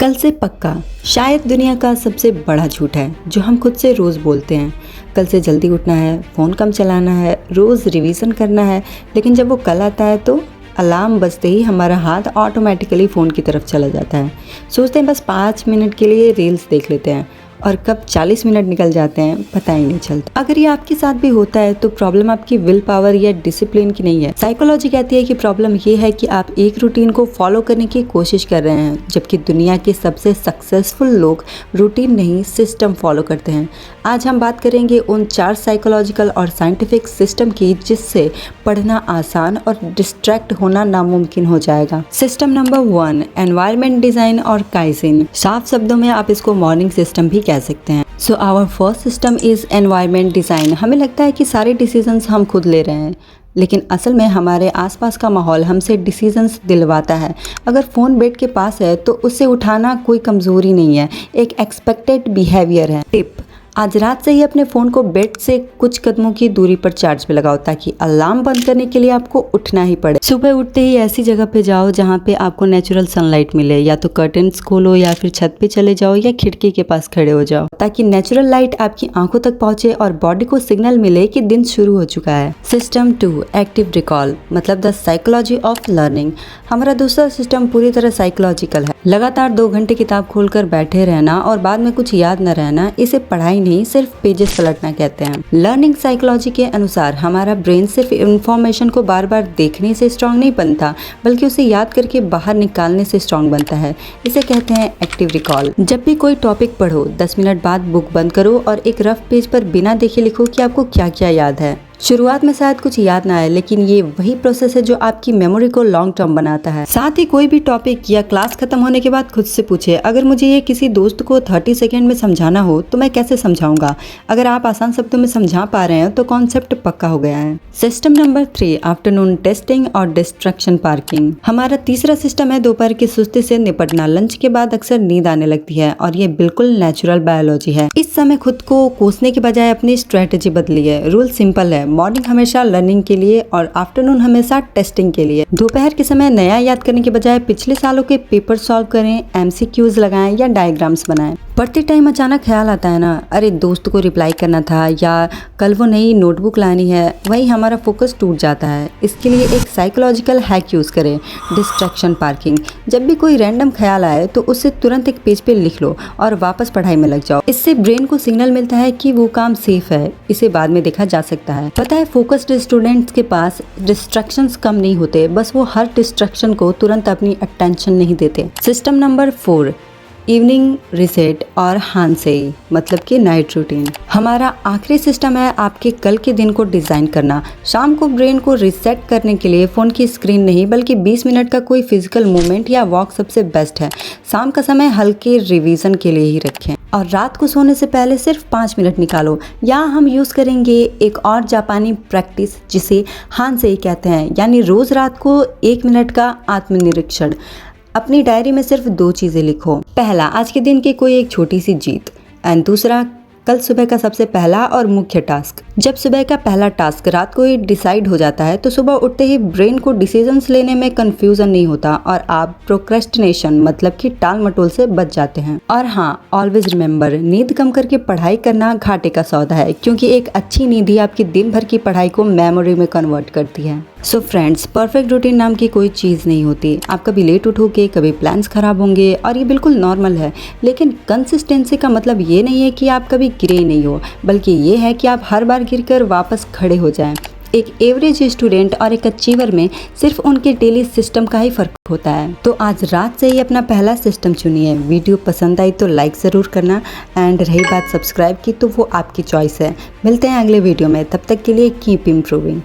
कल से पक्का शायद दुनिया का सबसे बड़ा झूठ है जो हम खुद से रोज़ बोलते हैं। कल से जल्दी उठना है, फ़ोन कम चलाना है, रोज़ रिवीजन करना है, लेकिन जब वो कल आता है तो अलार्म बजते ही हमारा हाथ ऑटोमेटिकली फ़ोन की तरफ चला जाता है। सोचते हैं बस 5 मिनट के लिए रील्स देख लेते हैं और कब 40 मिनट निकल जाते हैं पता ही नहीं चलता। अगर ये आपके साथ भी होता है तो प्रॉब्लम आपकी विल पावर या डिसिप्लिन की नहीं है। साइकोलॉजी कहती है कि प्रॉब्लम ये है कि आप एक रूटीन को फॉलो करने की कोशिश कर रहे हैं, जबकि दुनिया के सबसे सक्सेसफुल लोग रूटीन नहीं सिस्टम फॉलो करते हैं। आज हम बात करेंगे उन 4 साइकोलॉजिकल और साइंटिफिक सिस्टम की जिससे पढ़ना आसान और डिस्ट्रैक्ट होना नामुमकिन हो जाएगा। सिस्टम नंबर 1, एनवायरनमेंट डिजाइन और काइजिन। साफ शब्दों में आप इसको मॉर्निंग सिस्टम भी कह सकते हैं। So our first system is environment design. हमें लगता है कि सारे डिसीजंस हम खुद ले रहे हैं, लेकिन असल में हमारे आसपास का माहौल हमसे डिसीजंस दिलवाता है। अगर फ़ोन बेड के पास है तो उसे उठाना कोई कमज़ोरी नहीं है, एक एक्सपेक्टेड बिहेवियर है। टिप: आज रात से ही अपने फ़ोन को बेड से कुछ कदमों की दूरी पर चार्ज पे लगाओ ताकि अलार्म बंद करने के लिए आपको उठना ही पड़े। सुबह उठते ही ऐसी जगह पे जाओ जहाँ पे आपको नेचुरल सनलाइट मिले, या तो कर्टन्स खोलो या फिर छत पे चले जाओ या खिड़की के पास खड़े हो जाओ ताकि नेचुरल लाइट आपकी आंखों तक पहुँचे और बॉडी को सिग्नल मिले कि दिन शुरू हो चुका है। सिस्टम 2, एक्टिव रिकॉल, मतलब द साइकोलॉजी ऑफ लर्निंग। हमारा दूसरा सिस्टम पूरी तरह साइकोलॉजिकल है। लगातार 2 घंटे किताब खोलकर बैठे रहना और बाद में कुछ याद न रहना, इसे पढ़ाई नहीं सिर्फ पेजेस पलटना कहते हैं। लर्निंग साइकोलॉजी के अनुसार हमारा ब्रेन सिर्फ इंफॉर्मेशन को बार बार देखने से स्ट्रांग नहीं बनता, बल्कि उसे याद करके बाहर निकालने से स्ट्रांग बनता है। इसे कहते हैं एक्टिव रिकॉल। जब भी कोई टॉपिक पढ़ो 10 मिनट बाद बुक बंद करो और एक रफ पेज पर बिना देखे लिखो कि आपको क्या क्या याद है। शुरुआत में शायद कुछ याद ना आए, लेकिन ये वही प्रोसेस है जो आपकी मेमोरी को लॉन्ग टर्म बनाता है। साथ ही कोई भी टॉपिक या क्लास खत्म होने के बाद खुद से पूछे, अगर मुझे ये किसी दोस्त को 30 सेकेंड में समझाना हो तो मैं कैसे समझाऊंगा। अगर आप आसान शब्दों में समझा पा रहे हैं तो कॉन्सेप्ट पक्का हो गया है। सिस्टम नंबर 3, आफ्टरनून टेस्टिंग और डिस्ट्रैक्शन पार्किंग। हमारा तीसरा सिस्टम है दोपहर की सुस्ती से निपटना। लंच के बाद अक्सर नींद आने लगती है और ये बिल्कुल नेचुरल बायोलॉजी है। इस समय खुद को कोसने के बजाय अपनी स्ट्रेटेजी बदलिए। रूल सिंपल है, मॉर्निंग हमेशा लर्निंग के लिए और आफ्टरनून हमेशा टेस्टिंग के लिए। दोपहर के समय नया याद करने के बजाय पिछले सालों के पेपर सॉल्व करें, MCQs लगाएं या डायग्राम्स बनाएं। पढ़ते टाइम अचानक ख्याल आता है ना, अरे दोस्त को रिप्लाई करना था या कल वो नई नोटबुक लानी है, वही हमारा फोकस टूट जाता है। इसके लिए एक साइकोलॉजिकल हैक यूज़ करें, डिस्ट्रैक्शन पार्किंग। जब भी कोई रैंडम ख्याल आए तो उसे तुरंत एक पेज पे लिख लो और वापस पढ़ाई में लग जाओ। इससे ब्रेन को सिग्नल मिलता है कि वो काम सेफ है, इसे बाद में देखा जा सकता है। पता है, फोकस्ड स्टूडेंट्स के पास डिस्ट्रैक्शंस कम नहीं होते, बस वो हर डिस्ट्रैक्शन को तुरंत अपनी अटेंशन नहीं देते। सिस्टम नंबर 4, इवनिंग रिसेट और हानसेई, मतलब कि नाइट रूटीन। हमारा आखिरी सिस्टम है आपके कल के दिन को डिज़ाइन करना। शाम को ब्रेन को रिसेट करने के लिए फ़ोन की स्क्रीन नहीं बल्कि 20 मिनट का कोई फिजिकल मूवमेंट या वॉक सबसे बेस्ट है। शाम का समय हल्के रिवीजन के लिए ही रखें और रात को सोने से पहले सिर्फ 5 मिनट निकालो। यहाँ हम यूज़ करेंगे एक और जापानी प्रैक्टिस जिसे हानसेई कहते हैं, यानी रोज़ रात को 1 मिनट का आत्मनिरीक्षण। अपनी डायरी में सिर्फ 2 चीज़ें लिखो। पहला, आज के दिन की कोई एक छोटी सी जीत, एंड दूसरा, कल सुबह का सबसे पहला और मुख्य टास्क। जब सुबह का पहला टास्क रात को ही डिसाइड हो जाता है तो सुबह उठते ही ब्रेन को डिसीजंस लेने में कंफ्यूजन नहीं होता और आप प्रोक्रेस्टिनेशन, मतलब कि टाल मटोल से बच जाते हैं। और हाँ, ऑलवेज रिमेंबर, नींद कम करके पढ़ाई करना घाटे का सौदा है, क्योंकि एक अच्छी नींद ही आपकी दिन भर की पढ़ाई को मेमोरी में कन्वर्ट करती है। सो फ्रेंड्स, परफेक्ट रूटीन नाम की कोई चीज़ नहीं होती। आप कभी लेट उठोगे, कभी प्लान्स खराब होंगे और ये बिल्कुल नॉर्मल है। लेकिन कंसिस्टेंसी का मतलब ये नहीं है कि आप कभी गिरे नहीं हो, बल्कि ये है कि आप हर बार गिरकर वापस खड़े हो जाएं। एक एवरेज स्टूडेंट और एक अचीवर में सिर्फ उनके डेली सिस्टम का ही फर्क होता है। तो आज रात से ही अपना पहला सिस्टम चुनिए। वीडियो पसंद आई तो लाइक ज़रूर करना, एंड रही बात सब्सक्राइब की तो वो आपकी चॉइस है। मिलते हैं अगले वीडियो में, तब तक के लिए कीप इम्प्रूविंग।